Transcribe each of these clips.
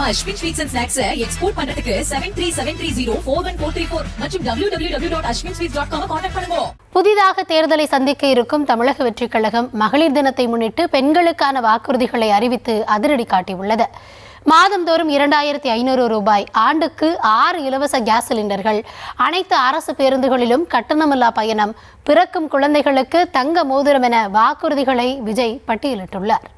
நம்ம Ashwin sweets and snacks export பண்றதுக்கு 7373041434 மற்றும் www.ashwinsweets.com கான்டாக்ட் பண்ணுங்க. புதிதாக தேர்தலை சந்திக்க இருக்கும் தமிழக வெற்றிக் கழகம் மகளிர் தினத்தை முன்னிட்டு பெண்களுக்கான வாக்குறுதிகளை அறிவித்து அதிரடி காட்டியுள்ளது. மாதந்தோறும் 2500 ரூபாய், ஆண்டுக்கு 6 இலவச கேஸ் சிலிண்டர்கள், அனைத்து அரசு பேருந்துகளிலும் கட்டணமில்லா பயணம், பிறக்கும் குழந்தைகளுக்கு தங்க மோதிரம் என வாக்குறுதிகளை விஜய் பட்டியலிட்டுள்ளார்.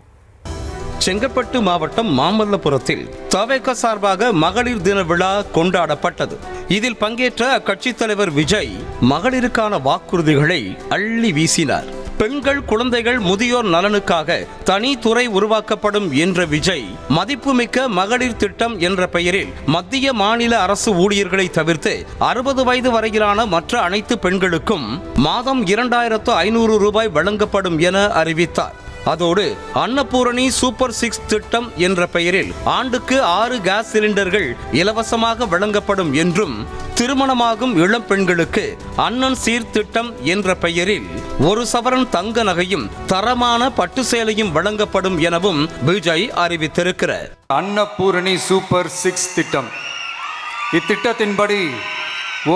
செங்கல்பட்டு மாவட்டம் மாமல்லபுரத்தில் தவேக சார்பாக மகளிர் தின விழா கொண்டாடப்பட்டது. இதில் பங்கேற்ற அக்கட்சித் தலைவர் விஜய் மகளிருக்கான வாக்குறுதிகளை அள்ளி வீசினார். பெண்கள், குழந்தைகள், முதியோர் நலனுக்காக தனி துறை உருவாக்கப்படும் என்ற விஜய், மதிப்புமிக்க மகளிர் திட்டம் என்ற பெயரில் மத்திய மாநில அரசு ஊழியர்களை தவிர்த்து 60 வயது வரையிலான மற்ற அனைத்து பெண்களுக்கும் மாதம் 2500 ரூபாய் வழங்கப்படும் என அறிவித்தார். அதோடு அன்னபூரணி சூப்பர் 6 திட்டம் என்ற பெயரில் ஆண்டுக்கு 6 கேஸ் சிலிண்டர்கள் இலவசமாக வழங்கப்படும் என்றும், திருமணமாகும் இளம் பெண்களுக்கு அண்ணன் சீர் திட்டம் என்ற பெயரில் 1 சவரன் தங்க நகையும் தரமான பட்டு சேலையும் வழங்கப்படும் எனவும் விஜய் அறிவித்திருக்கிறார். அன்னபூரணி சூப்பர் 6 திட்டம். இத்திட்டத்தின்படி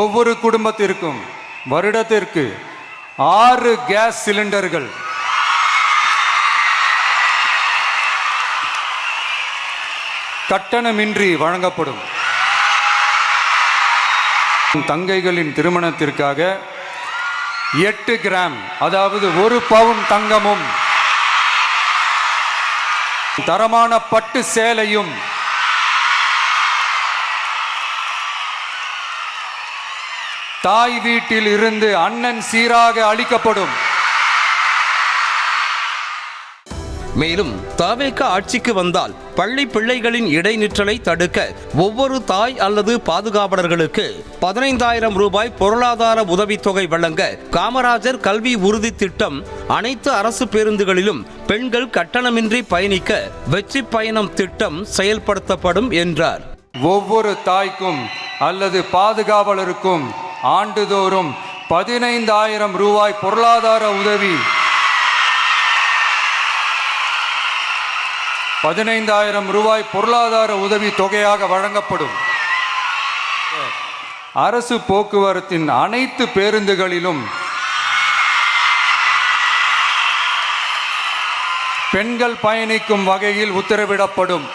ஒவ்வொரு குடும்பத்திற்கும் வருடத்திற்கு 6 கேஸ் சிலிண்டர்கள் கட்டணமின்றி வழங்கப்படும். தங்கைகளின் திருமணத்திற்காக 8 கிராம், அதாவது 1 பவுன் தங்கமும், தரமான பட்டு சேலையும், தாய் வீட்டில் இருந்து அண்ணன் சீராக அளிக்கப்படும். மேலும் தவேக ஆட்சிக்கு வந்தால் பள்ளி பிள்ளைகளின் இடைநிற்றலை தடுக்க ஒவ்வொரு தாய் அல்லது பாதுகாவலர்களுக்கு 15,000 ரூபாய் பொருளாதார உதவித்தொகை வழங்க காமராஜர் கல்வி உறுதி திட்டம், அனைத்து அரசு பேருந்துகளிலும் பெண்கள் கட்டணமின்றி பயணிக்க வெற்றி பயணம் திட்டம் செயல்படுத்தப்படும் என்றார். ஒவ்வொரு தாய்க்கும் அல்லது பாதுகாவலருக்கும் ஆண்டுதோறும் 15,000 ரூபாய் பொருளாதார உதவி, 15,000 ரூபாய் பொருளாதார உதவி தொகையாக வழங்கப்படும். அரசு போக்குவரத்தின் அனைத்து பேருந்துகளிலும் பெண்கள் பயணிக்கும் வகையில் உத்தரவிடப்படும்.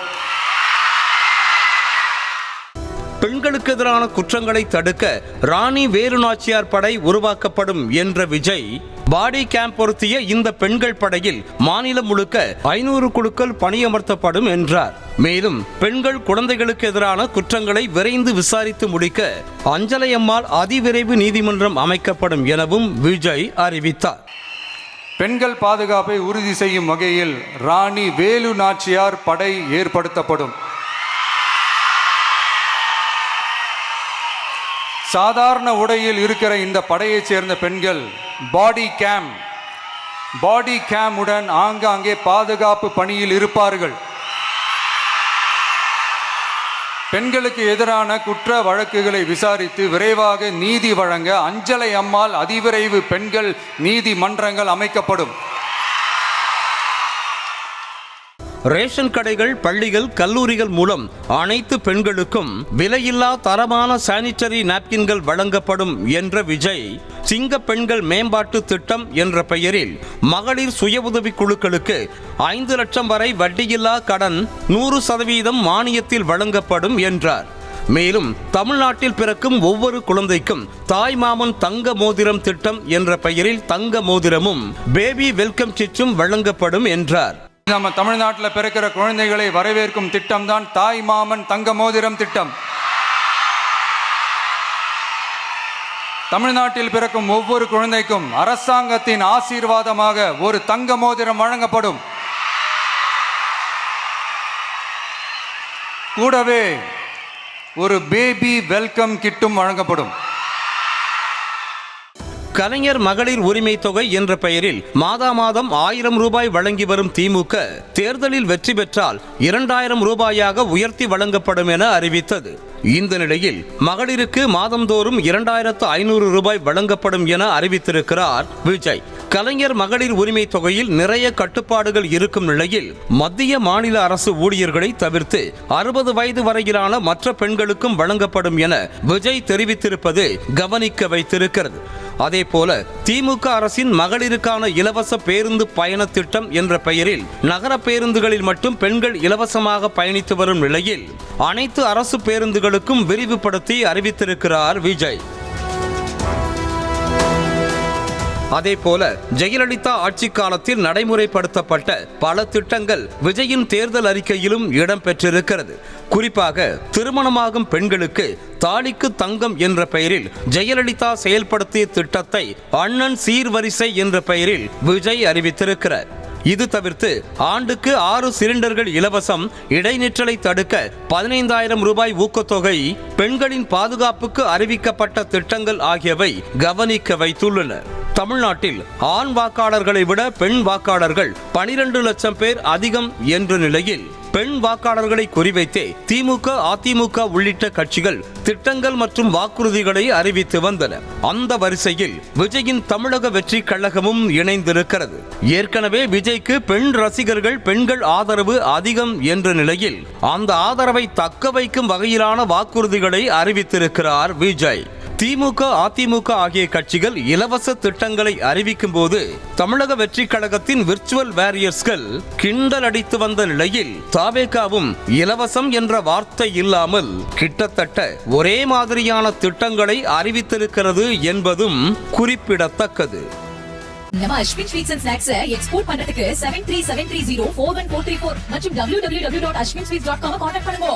பெண்களுக்கு எதிரான குற்றங்களை தடுக்க ராணி வேலு நாச்சியார் படை உருவாக்கப்படும் என்ற விஜய், பாடி கேம்ப் பொருத்திய இந்த பெண்கள் படையில் மாநிலம் முழுக்க 500 குழுக்கள் பணியமர்த்தப்படும் என்றார். மேலும் பெண்கள், குழந்தைகளுக்கு எதிரான குற்றங்களை விரைந்து விசாரித்து முடிக்க அஞ்சலையம்மாள் அதிவிரைவு நீதிமன்றம் அமைக்கப்படும் எனவும் விஜய் அறிவித்தார். பெண்கள் பாதுகாப்பை உறுதி செய்யும் வகையில் ராணி வேலு நாச்சியார் படை ஏற்படுத்தப்படும். சாதாரண உடையில் இருக்கிற இந்த படையைச் சேர்ந்த பெண்கள் பாடி கேம் உடன் ஆங்காங்கே பாதுகாப்பு பணியில் இருப்பார்கள். பெண்களுக்கு எதிரான குற்ற வழக்குகளை விசாரித்து விரைவாக நீதி வழங்க அஞ்சலை அம்மாள் அதிவிரைவு பெண்கள் நீதிமன்றங்கள் அமைக்கப்படும். ரேஷன் கடைகள், பள்ளிகள், கல்லூரிகள் மூலம் அனைத்து பெண்களுக்கும் விலையில்லா தரமான சானிட்டரி நாப்கின்கள் வழங்கப்படும் என்ற விஜய், சிங்க பெண்கள் மேம்பாட்டு திட்டம் என்ற பெயரில் மகளிர் சுய உதவி குழுக்களுக்கு 5 லட்சம் வரை வட்டியில்லா கடன் 100% மானியத்தில் வழங்கப்படும் என்றார். மேலும் தமிழ்நாட்டில் பிறக்கும் ஒவ்வொரு குழந்தைக்கும் தாய்மாமன் தங்க மோதிரம் திட்டம் என்ற பெயரில் தங்க மோதிரமும் பேபி வெல்கம் கிட்டும் வழங்கப்படும் என்றார். நம்ம தமிழ்நாட்டில் பிறக்கிற குழந்தைகளை வரவேற்கும் திட்டம் தான் தாய் மாமன் தங்க மோதிரம் திட்டம். தமிழ்நாட்டில் பிறக்கும் ஒவ்வொரு குழந்தைக்கும் அரசாங்கத்தின் ஆசீர்வாதமாக ஒரு தங்க மோதிரம் வழங்கப்படும். கூடவே ஒரு பேபி வெல்கம் கிட்டும் வழங்கப்படும். கலைஞர் மகளிர் உரிமை தொகை என்ற பெயரில் மாதம் 1000 ரூபாய் வழங்கி வரும் திமுக, தேர்தலில் வெற்றி பெற்றால் 2000 ரூபாயாக உயர்த்தி வழங்கப்படும் என அறிவித்தது. இந்த நிலையில் மகளிருக்கு மாதந்தோறும் 2500 ரூபாய் வழங்கப்படும் என அறிவித்திருக்கிறார் விஜய். கலைஞர் மகளிர் உரிமை தொகையில் நிறைய கட்டுப்பாடுகள் இருக்கும் நிலையில் மத்திய மாநில அரசு ஊழியர்களை தவிர்த்து 60 வயது வரையிலான மற்ற பெண்களுக்கும் வழங்கப்படும் என விஜய் தெரிவித்திருப்பது கவனிக்க வைத்திருக்கிறது. அதேபோல திமுக அரசின் மகளிருக்கான இலவச பேருந்து பயண திட்டம் என்ற பெயரில் நகர பேருந்துகளில் மட்டும் பெண்கள் இலவசமாக பயணித்து வரும் நிலையில் அனைத்து அரசு பேருந்துகளுக்கும் விரிவுபடுத்தி அறிவித்திருக்கிறார் விஜய். அதேபோல ஜெயலலிதா ஆட்சி காலத்தில் நடைமுறைப்படுத்தப்பட்ட பல திட்டங்கள் விஜயின் தேர்தல் அறிக்கையிலும் இடம்பெற்றிருக்கிறது. குறிப்பாக திருமணமாகும் பெண்களுக்கு தாலிக்கு தங்கம் என்ற பெயரில் ஜெயலலிதா செயல்படுத்திய திட்டத்தை அண்ணன் சீர்வரிசை என்ற பெயரில் விஜய் அறிவித்திருக்கிறார். இது தவிர்த்து ஆண்டுக்கு 6 சிலிண்டர்கள் இலவசம், இடைநிற்றலை தடுக்க 15,000 ரூபாய் ஊக்கத்தொகை, பெண்களின் பாதுகாப்புக்கு அறிவிக்கப்பட்ட திட்டங்கள் ஆகியவை கவனிக்க வைத்துள்ளன. தமிழ்நாட்டில் ஆண் வாக்காளர்களை விட பெண் வாக்காளர்கள் 12 லட்சம் பேர் அதிகம் என்ற நிலையில் பெண் வாக்காளர்களை குறிவைத்தே திமுக, அதிமுக உள்ளிட்ட கட்சிகள் திட்டங்கள் மற்றும் வாக்குறுதிகளை அறிவித்து வந்தன. அந்த வரிசையில் விஜயின் தமிழக வெற்றி கழகமும் இணைந்திருக்கிறது. ஏற்கனவே விஜய்க்கு பெண் ரசிகர்கள், பெண்கள் ஆதரவு அதிகம் என்ற நிலையில் அந்த ஆதரவை தக்க வைக்கும் வகையிலான வாக்குறுதிகளை அறிவித்திருக்கிறார் விஜய். திமுக, அதிமுக ஆகிய கட்சிகள் இலவச திட்டங்களை அறிவிக்கும் போது தமிழக வெற்றி கழகத்தின் விர்ச்சுவல் வாரியர்ஸ்கள் கிண்டல் அடித்து வந்த நிலையில் தாவேகாவும் இலவசம் என்ற வார்த்தை இல்லாமல் கிட்டத்தட்ட ஒரே மாதிரியான திட்டங்களை அறிவித்திருக்கிறது என்பதும் குறிப்பிடத்தக்கது. நம்ம Ashwin sweets and snacks export பண்றதுக்கு 7373041434 மற்றும் www.ashwinsweets.com கான்டாக்ட் பண்ணுங்க.